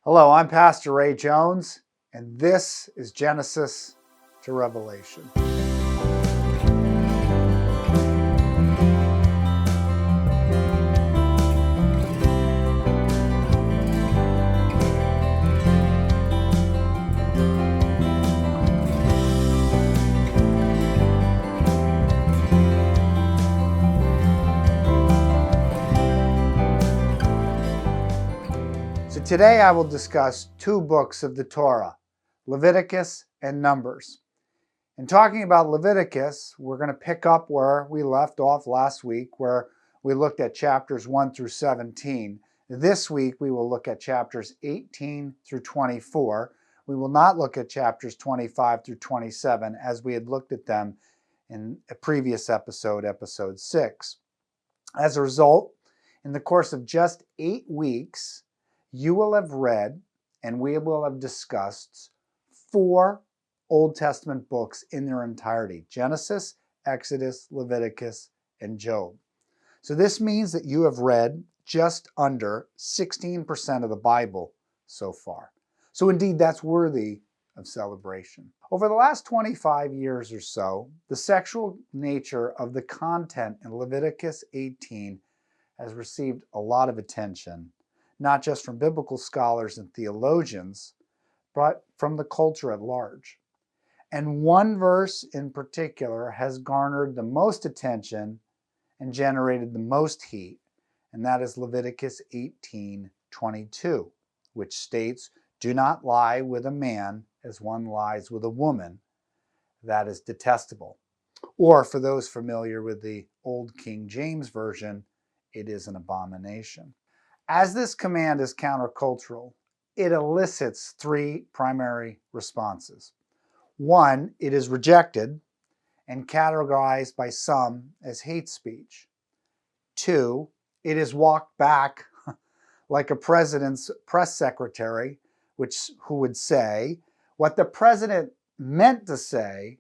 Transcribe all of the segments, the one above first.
Hello, I'm Pastor Ray Jones, and this is Genesis to Revelation. So today I will discuss two books of the Torah, Leviticus and Numbers. In talking about Leviticus, we're going to pick up where we left off last week, where we looked at chapters 1 through 17. This week we will look at chapters 18 through 24. We will not look at chapters 25 through 27 as we had looked at them in a previous episode, episode 6. As a result, in the course of just 8 weeks, you will have read and we will have discussed 4 Old Testament books in their entirety: Genesis, Exodus, Leviticus, and Job. So this means that you have read just under 16% of the Bible so far. So indeed, that's worthy of celebration. Over the last 25 years or so, the sexual nature of the content in Leviticus 18 has received a lot of attention, not just from biblical scholars and theologians, but from the culture at large. And one verse in particular has garnered the most attention and generated the most heat, and that is Leviticus 18:22, which states, "Do not lie with a man as one lies with a woman. That is detestable." Or for those familiar with the Old King James Version, it is an abomination. As this command is countercultural, it elicits 3 primary responses. 1, it is rejected and categorized by some as hate speech. 2, it is walked back like a president's press secretary, who would say, what the president meant to say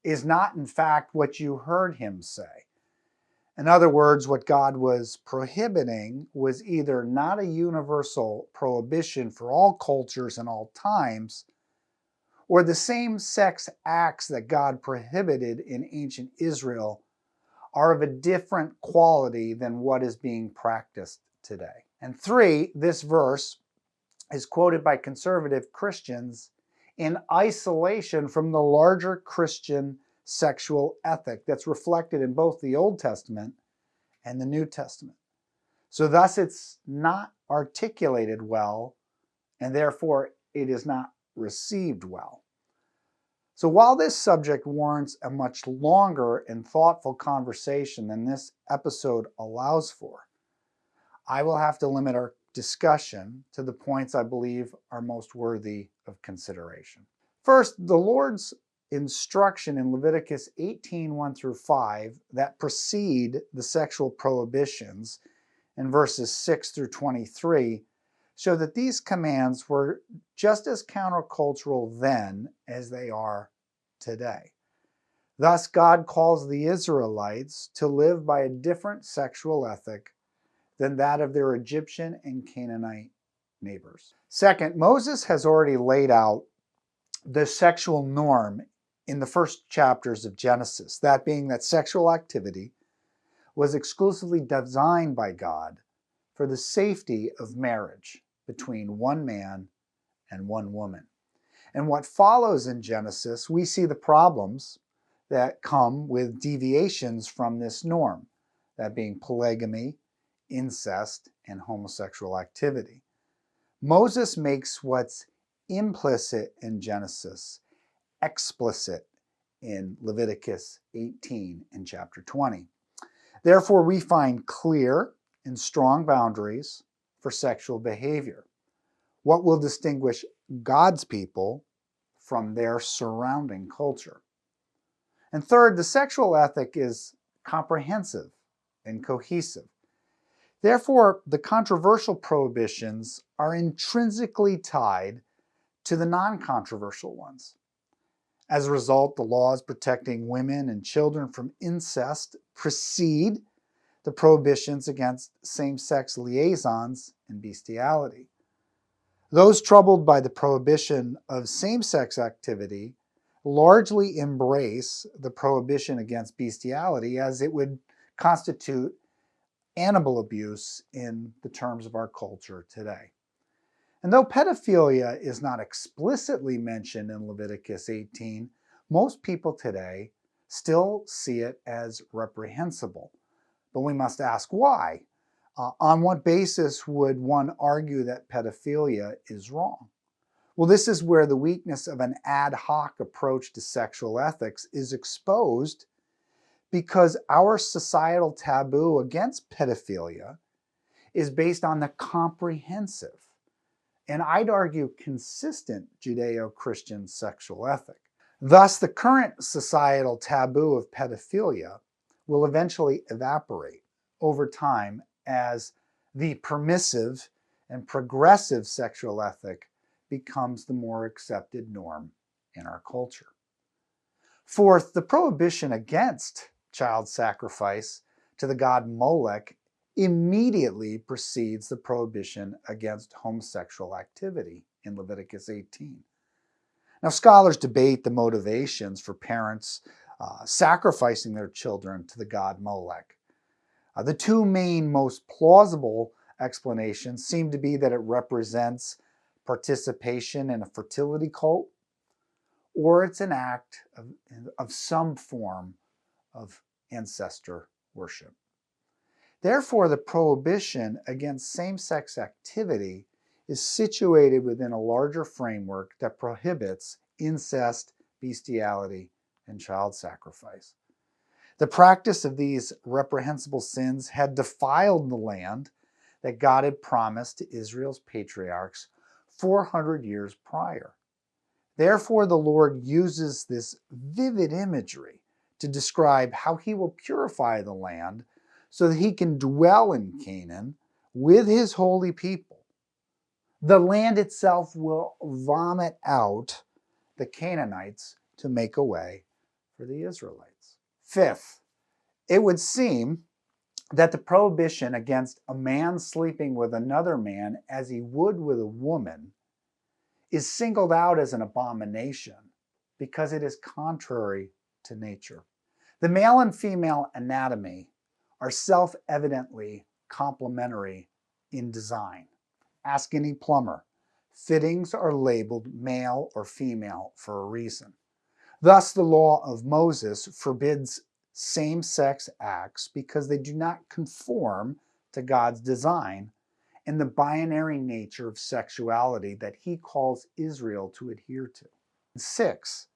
is not in fact what you heard him say. In other words, what God was prohibiting was either not a universal prohibition for all cultures and all times, or the same-sex acts that God prohibited in ancient Israel are of a different quality than what is being practiced today. And 3, this verse is quoted by conservative Christians in isolation from the larger Christian sexual ethic that's reflected in both the Old Testament and the New Testament. So thus it's not articulated well, and therefore it is not received well. So while this subject warrants a much longer and thoughtful conversation than this episode allows for, I will have to limit our discussion to the points I believe are most worthy of consideration. First, the Lord's instruction in Leviticus 18:1 through 5 that precede the sexual prohibitions in verses 6 through 23 show that these commands were just as countercultural then as they are today. Thus, God calls the Israelites to live by a different sexual ethic than that of their Egyptian and Canaanite neighbors. Second, Moses has already laid out the sexual norm in the first chapters of Genesis, that being that sexual activity was exclusively designed by God for the safety of marriage between one man and one woman. And what follows in Genesis, we see the problems that come with deviations from this norm, that being polygamy, incest, and homosexual activity. Moses makes what's implicit in Genesis explicit in Leviticus 18 and chapter 20. Therefore, we find clear and strong boundaries for sexual behavior, what will distinguish God's people from their surrounding culture. And third, the sexual ethic is comprehensive and cohesive. Therefore, the controversial prohibitions are intrinsically tied to the non-controversial ones. As a result, the laws protecting women and children from incest precede the prohibitions against same-sex liaisons and bestiality. Those troubled by the prohibition of same-sex activity largely embrace the prohibition against bestiality, as it would constitute animal abuse in the terms of our culture today. And though pedophilia is not explicitly mentioned in Leviticus 18, most people today still see it as reprehensible. But we must ask why. On what basis would one argue that pedophilia is wrong? Well, this is where the weakness of an ad hoc approach to sexual ethics is exposed, because our societal taboo against pedophilia is based on the comprehensive, and I'd argue consistent, Judeo-Christian sexual ethic. Thus, the current societal taboo of pedophilia will eventually evaporate over time as the permissive and progressive sexual ethic becomes the more accepted norm in our culture. Fourth, the prohibition against child sacrifice to the god Molech immediately precedes the prohibition against homosexual activity in Leviticus 18. Now, scholars debate the motivations for parents sacrificing their children to the god Molech. The two main, most plausible explanations seem to be that it represents participation in a fertility cult, or it's an act of some form of ancestor worship. Therefore, the prohibition against same-sex activity is situated within a larger framework that prohibits incest, bestiality, and child sacrifice. The practice of these reprehensible sins had defiled the land that God had promised to Israel's patriarchs 400 years prior. Therefore, the Lord uses this vivid imagery to describe how he will purify the land so that he can dwell in Canaan with his holy people. The land itself will vomit out the Canaanites to make a way for the Israelites. Fifth, it would seem that the prohibition against a man sleeping with another man as he would with a woman is singled out as an abomination because it is contrary to nature. The male and female anatomy are self-evidently complementary in design. Ask any plumber. Fittings are labeled male or female for a reason. Thus, the law of Moses forbids same-sex acts because they do not conform to God's design and the binary nature of sexuality that he calls Israel to adhere to. 6.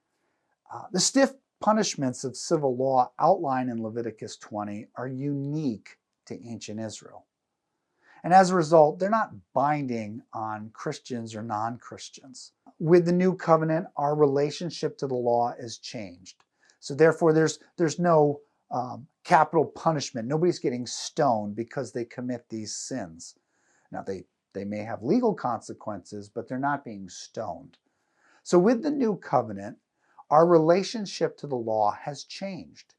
The stiff punishments of civil law outlined in Leviticus 20 are unique to ancient Israel. And as a result, they're not binding on Christians or non-Christians. With the new covenant, our relationship to the law is changed. So therefore, there's no capital punishment. Nobody's getting stoned because they commit these sins. Now, they may have legal consequences, but they're not being stoned. So with the new covenant, our relationship to the law has changed.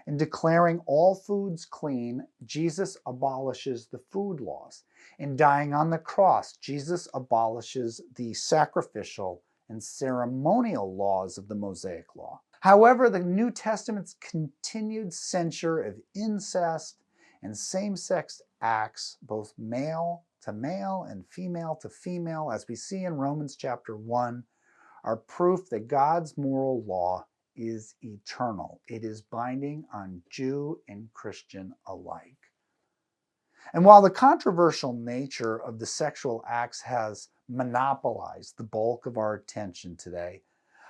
In declaring all foods clean, Jesus abolishes the food laws. In dying on the cross, Jesus abolishes the sacrificial and ceremonial laws of the Mosaic law. However, the New Testament's continued censure of incest and same-sex acts, both male to male and female to female, as we see in Romans chapter 1, are proof that God's moral law is eternal. It is binding on Jew and Christian alike. And while the controversial nature of the sexual acts has monopolized the bulk of our attention today,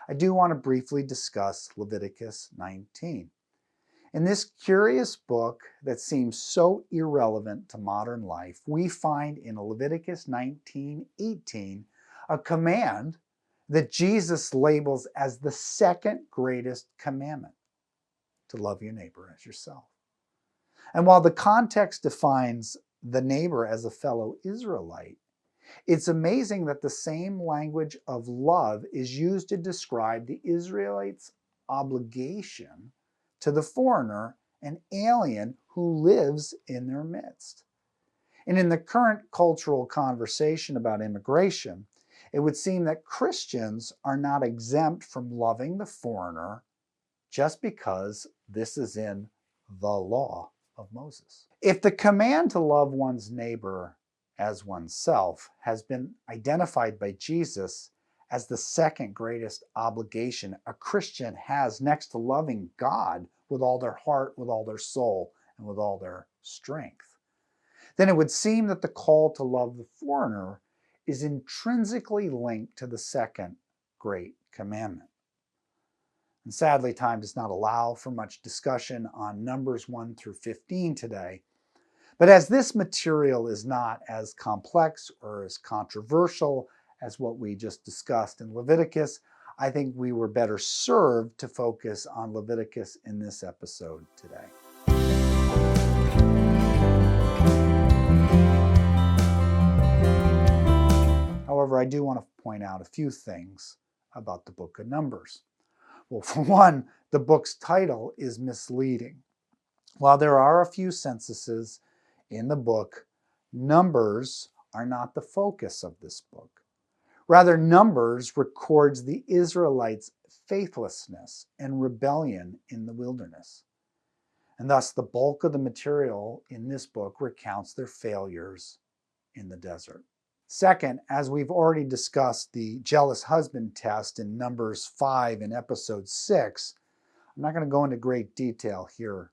I do want to briefly discuss Leviticus 19. In this curious book that seems so irrelevant to modern life, we find in Leviticus 19:18 a command that Jesus labels as the second greatest commandment, to love your neighbor as yourself. And while the context defines the neighbor as a fellow Israelite, it's amazing that the same language of love is used to describe the Israelites' obligation to the foreigner and alien who lives in their midst. And in the current cultural conversation about immigration, It would seem that Christians are not exempt from loving the foreigner just because this is in the law of Moses. If the command to love one's neighbor as oneself has been identified by Jesus as the second greatest obligation a Christian has next to loving God with all their heart, with all their soul, and with all their strength, then it would seem that the call to love the foreigner is intrinsically linked to the second great commandment. And sadly, time does not allow for much discussion on Numbers 1 through 15 today. But as this material is not as complex or as controversial as what we just discussed in Leviticus, I think we were better served to focus on Leviticus in this episode today. However, I do want to point out a few things about the book of Numbers. Well, for one, the book's title is misleading. While there are a few censuses in the book, Numbers are not the focus of this book. Rather, Numbers records the Israelites' faithlessness and rebellion in the wilderness. And thus, the bulk of the material in this book recounts their failures in the desert. Second, as we've already discussed the jealous husband test in Numbers 5 in episode 6, I'm not going to go into great detail here.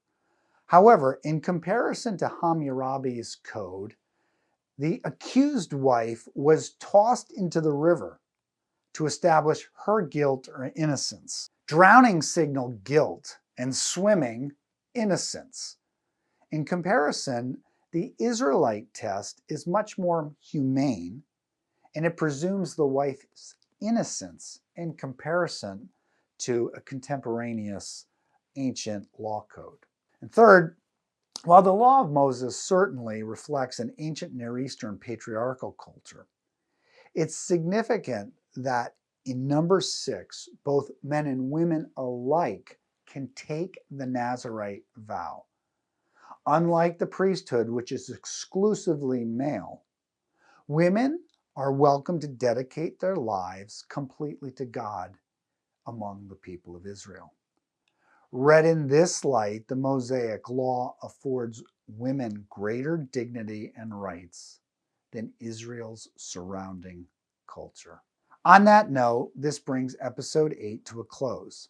However, in comparison to Hammurabi's code, the accused wife was tossed into the river to establish her guilt or innocence. Drowning signaled guilt and swimming, innocence. In comparison, the Israelite test is much more humane, and it presumes the wife's innocence in comparison to a contemporaneous ancient law code. And third, while the law of Moses certainly reflects an ancient Near Eastern patriarchal culture, it's significant that in Numbers 6, both men and women alike can take the Nazirite vow. Unlike the priesthood, which is exclusively male, women are welcome to dedicate their lives completely to God among the people of Israel. Read in this light, the Mosaic law affords women greater dignity and rights than Israel's surrounding culture. On that note, this brings episode 8 to a close.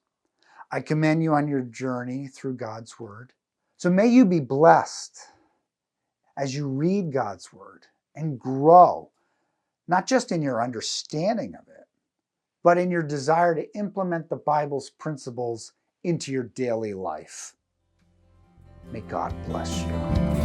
I commend you on your journey through God's Word. So may you be blessed as you read God's Word and grow, not just in your understanding of it, but in your desire to implement the Bible's principles into your daily life. May God bless you.